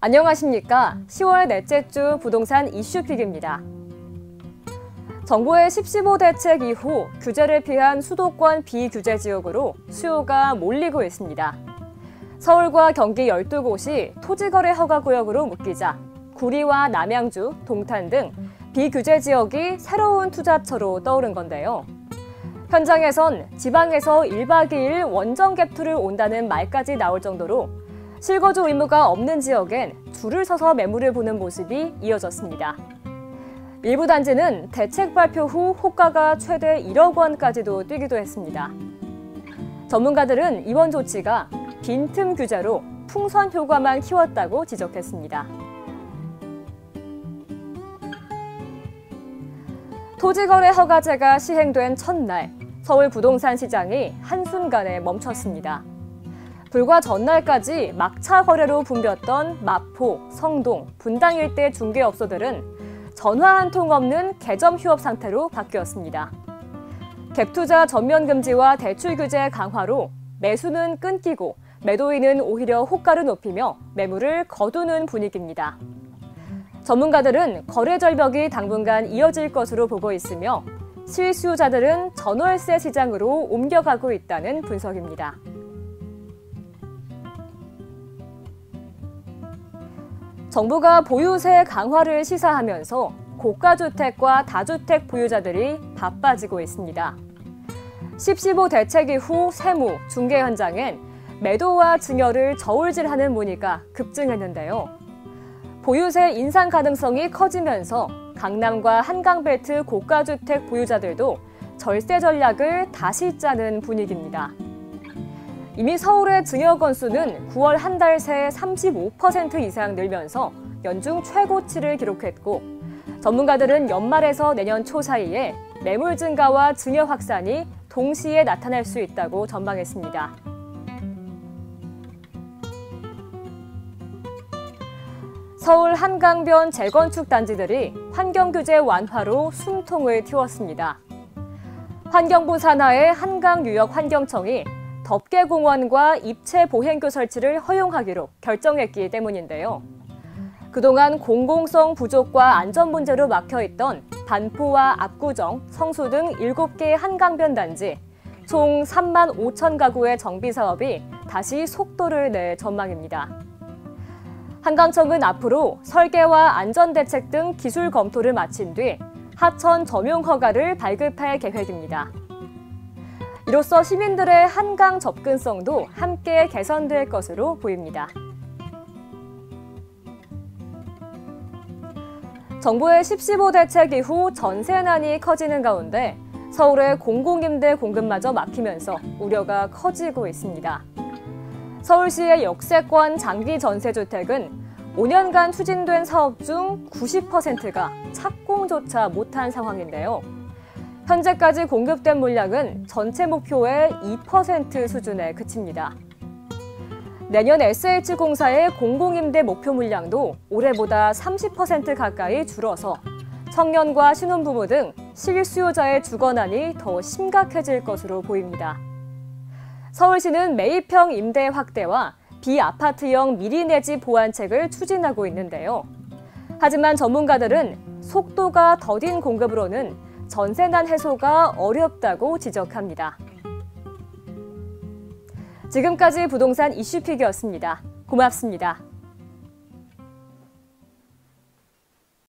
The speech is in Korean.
안녕하십니까. 10월 넷째 주 부동산 이슈픽입니다. 정부의 10.15 대책 이후 규제를 피한 수도권 비규제 지역으로 수요가 몰리고 있습니다. 서울과 경기 12곳이 토지거래 허가구역으로 묶이자 구리와 남양주, 동탄 등 비규제 지역이 새로운 투자처로 떠오른 건데요. 현장에선 지방에서 1박 2일 원정 갭투를 온다는 말까지 나올 정도로 실거주 의무가 없는 지역엔 줄을 서서 매물을 보는 모습이 이어졌습니다. 일부 단지는 대책 발표 후 호가가 최대 1억 원까지도 뛰기도 했습니다. 전문가들은 이번 조치가 빈틈 규제로 풍선 효과만 키웠다고 지적했습니다. 토지거래 허가제가 시행된 첫날, 서울 부동산 시장이 한순간에 멈췄습니다. 불과 전날까지 막차 거래로 붐볐던 마포, 성동, 분당 일대 중개업소들은 전화 한 통 없는 개점 휴업 상태로 바뀌었습니다. 갭투자 전면 금지와 대출 규제 강화로 매수는 끊기고 매도인은 오히려 호가를 높이며 매물을 거두는 분위기입니다. 전문가들은 거래 절벽이 당분간 이어질 것으로 보고 있으며 실수요자들은 전월세 시장으로 옮겨가고 있다는 분석입니다. 정부가 보유세 강화를 시사하면서 고가주택과 다주택 보유자들이 바빠지고 있습니다. 10.15 대책 이후 세무, 중개 현장엔 매도와 증여를 저울질하는 문의가 급증했는데요. 보유세 인상 가능성이 커지면서 강남과 한강벨트 고가주택 보유자들도 절세 전략을 다시 짜는 분위기입니다. 이미 서울의 증여 건수는 9월 한 달 새 35% 이상 늘면서 연중 최고치를 기록했고, 전문가들은 연말에서 내년 초 사이에 매물 증가와 증여 확산이 동시에 나타날 수 있다고 전망했습니다. 서울 한강변 재건축 단지들이 환경규제 완화로 숨통을 틔웠습니다. 환경부 산하의 한강유역환경청이 덮개공원과 입체 보행교 설치를 허용하기로 결정했기 때문인데요. 그동안 공공성 부족과 안전 문제로 막혀있던 반포와 압구정, 성수 등 7개 한강변 단지 총 3만 5천 가구의 정비 사업이 다시 속도를 낼 전망입니다. 한강청은 앞으로 설계와 안전대책 등 기술 검토를 마친 뒤 하천 점용 허가를 발급할 계획입니다. 이로써 시민들의 한강 접근성도 함께 개선될 것으로 보입니다. 정부의 10.15 대책 이후 전세난이 커지는 가운데 서울의 공공임대 공급마저 막히면서 우려가 커지고 있습니다. 서울시의 역세권 장기 전세주택은 5년간 추진된 사업 중 90%가 착공조차 못한 상황인데요. 현재까지 공급된 물량은 전체 목표의 2% 수준에 그칩니다. 내년 SH공사의 공공임대 목표 물량도 올해보다 30% 가까이 줄어서 청년과 신혼부부 등 실수요자의 주거난이 더 심각해질 것으로 보입니다. 서울시는 매입형 임대 확대와 비아파트형 미리내지 보완책을 추진하고 있는데요. 하지만 전문가들은 속도가 더딘 공급으로는 전세난 해소가 어렵다고 지적합니다. 지금까지 부동산 이슈픽이었습니다. 고맙습니다.